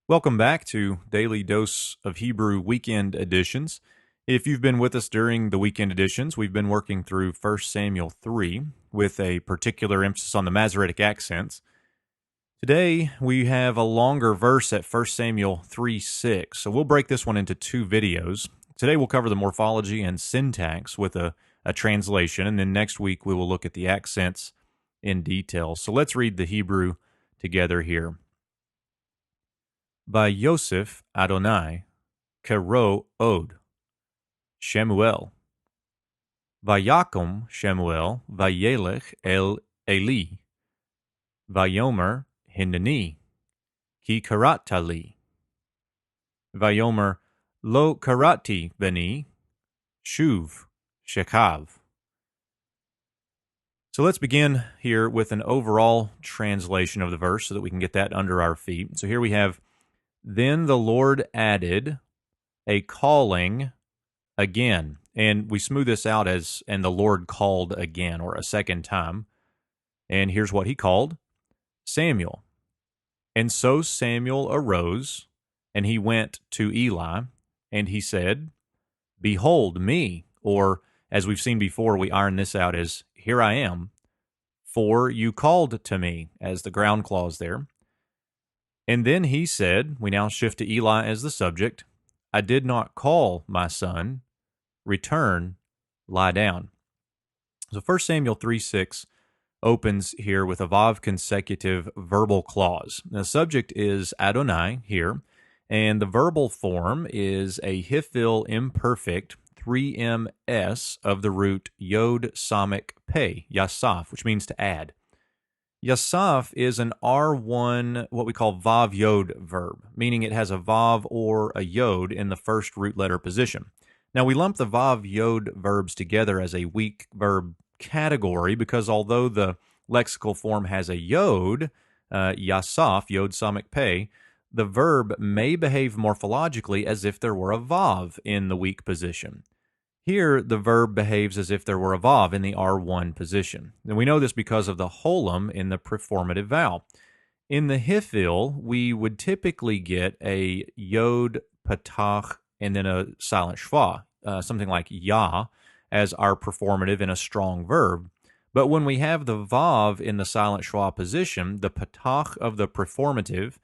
Welcome back to Daily Dose of Hebrew Weekend Editions. If you've been with us during the weekend editions, we've been working through 1 Samuel 3 with a particular emphasis on the Masoretic accents. Today, we have a longer verse at 1 Samuel 3:6, so we'll break this one into two videos. Today, we'll cover the morphology and syntax with a translation, and then next week, we will look at the accents in detail. So let's read the Hebrew together here. Vayosef Adonai kero od Shemuel. Vayakom Shemuel vayelech el Eli. Vayomer hineni ki karatali. Vayomer lo karati beni shuv shekav. So let's begin here with an overall translation of the verse so that we can get that under our feet. So here we have, then the Lord added a calling again. And we smooth this out as, and the Lord called again, or a second time. And here's what he called: Samuel. And so Samuel arose, and he went to Eli, and he said, Behold me, or as we've seen before, we iron this out as, Here I am, for you called to me, as the ground clause there. And then he said, we now shift to Eli as the subject, I did not call my son, return, lie down. So 1 Samuel 3:6 opens here with a vav consecutive verbal clause. Now, the subject is Adonai here, and the verbal form is a hifil imperfect 3ms of the root yod samic pei, yasaf, which means to add. Yasaf is an R1, what we call vav yod verb, meaning it has a vav or a yod in the first root letter position. Now, we lump the vav yod verbs together as a weak verb category because although the lexical form has a yod, yasaf, yod samic pei, the verb may behave morphologically as if there were a vav in the weak position. Here, the verb behaves as if there were a vav in the R1 position. And we know this because of the holum in the preformative vowel. In the hifil, we would typically get a yod, patach, and then a silent schwa, something like ya, as our performative in a strong verb. But when we have the vav in the silent schwa position, the patach of the preformative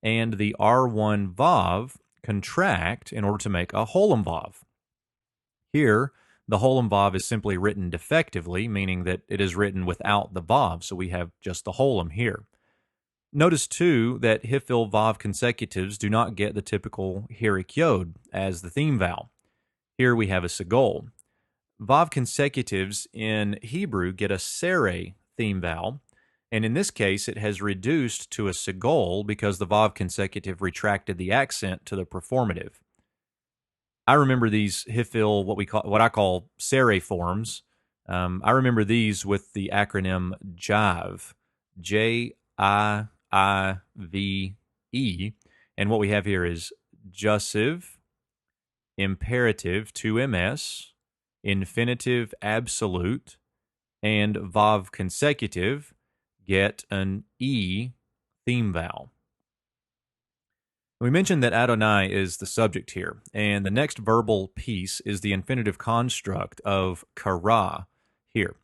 and the R1 vav contract in order to make a holum vav. Here, the holum vav is simply written defectively, meaning that it is written without the vav, so we have just the holum here. Notice, too, that hifil vav consecutives do not get the typical hirik yod as the theme vowel. Here we have a segol. Vav consecutives in Hebrew get a sere theme vowel, and in this case it has reduced to a segol because the vav consecutive retracted the accent to the performative. I remember these hifil, what I call sere forms. I remember these with the acronym JIVE, Jiive, and what we have here is jussive, imperative 2ms, infinitive absolute, and vav consecutive get an e theme vowel. We mentioned that Adonai is the subject here, and the next verbal piece is the infinitive construct of kara here.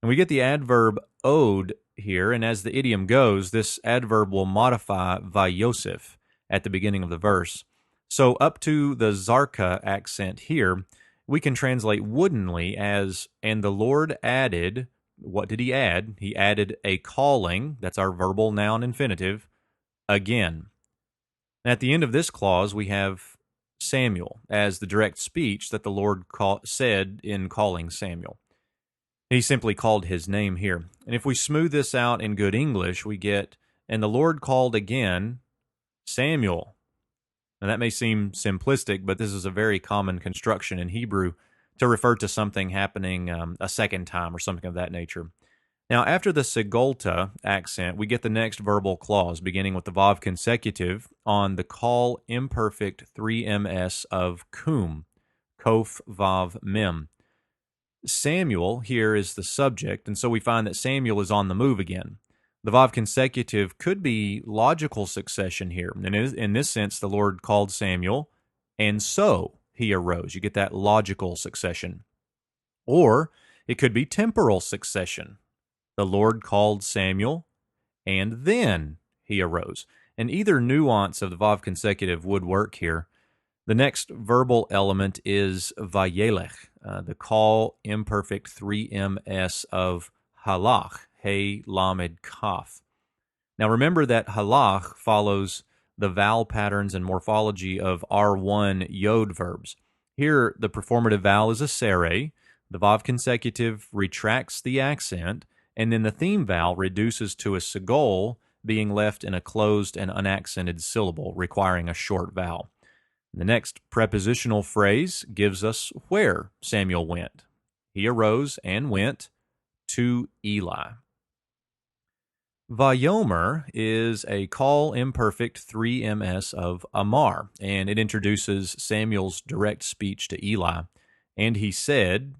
And we get the adverb od here, and as the idiom goes, this adverb will modify vayosef at the beginning of the verse. So up to the zarka accent here, we can translate woodenly as, and the Lord added, what did he add? He added a calling, that's our verbal noun infinitive, again. At the end of this clause, we have Samuel as the direct speech that the Lord said in calling Samuel. He simply called his name here. And if we smooth this out in good English, we get, and the Lord called again Samuel. Now that may seem simplistic, but this is a very common construction in Hebrew to refer to something happening a second time or something of that nature. Now, after the segolta accent, we get the next verbal clause, beginning with the vav consecutive on the call imperfect 3ms of kum, kof vav mem. Samuel here is the subject, and so we find that Samuel is on the move again. The Vav consecutive could be logical succession here. And in this sense, the Lord called Samuel, and so he arose. You get that logical succession. Or it could be temporal succession. The Lord called Samuel, and then he arose. And either nuance of the Vav consecutive would work here. The next verbal element is vayelech, the call imperfect 3ms of halach, hey lamed kaf. Now remember that halach follows the vowel patterns and morphology of R1 yod verbs. Here, the performative vowel is a sere, the Vav consecutive retracts the accent, and then the theme vowel reduces to a segol, being left in a closed and unaccented syllable, requiring a short vowel. The next prepositional phrase gives us where Samuel went. He arose and went to Eli. Vayomer is a call imperfect 3ms of Amar, and it introduces Samuel's direct speech to Eli. And he said,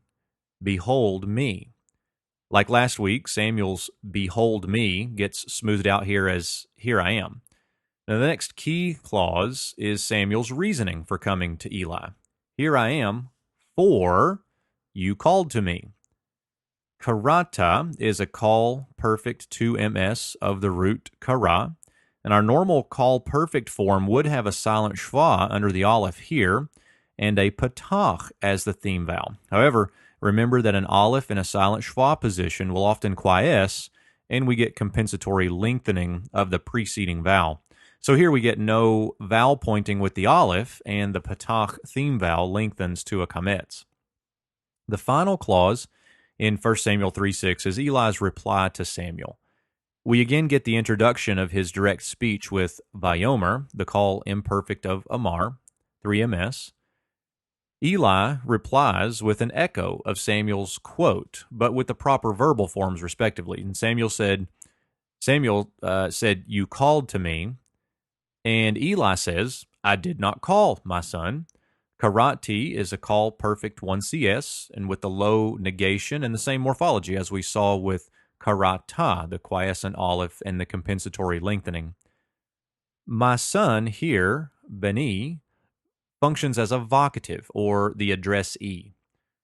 "Behold me." Like last week, Samuel's "behold me" gets smoothed out here as "here I am." Now, the next key clause is Samuel's reasoning for coming to Eli. "Here I am, for you called to me." Karata is a call perfect 2ms of the root kara, and our normal call perfect form would have a silent schwa under the aleph here, and a patach as the theme vowel. However, remember that an aleph in a silent schwa position will often quiesce, and we get compensatory lengthening of the preceding vowel. So here we get no vowel pointing with the aleph, and the patach theme vowel lengthens to a kametz. The final clause in 1 Samuel 3:6 is Eli's reply to Samuel. We again get the introduction of his direct speech with Vayomer, the call imperfect of Amar, 3ms. Eli replies with an echo of Samuel's quote, but with the proper verbal forms respectively. And Samuel said, "You called to me." And Eli says, "I did not call, my son." Karati is a call perfect 1cs, and with the low negation and the same morphology as we saw with karata, the quiescent aleph and the compensatory lengthening. My son here, Beni, functions as a vocative, or the addressee.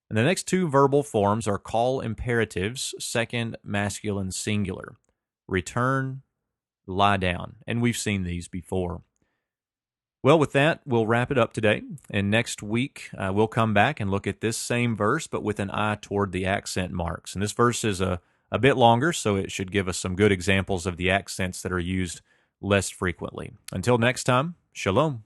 And the next two verbal forms are call imperatives, second masculine singular. Return, lie down. And we've seen these before. Well, with that, we'll wrap it up today. And next week, we'll come back and look at this same verse, but with an eye toward the accent marks. And this verse is a bit longer, so it should give us some good examples of the accents that are used less frequently. Until next time, shalom.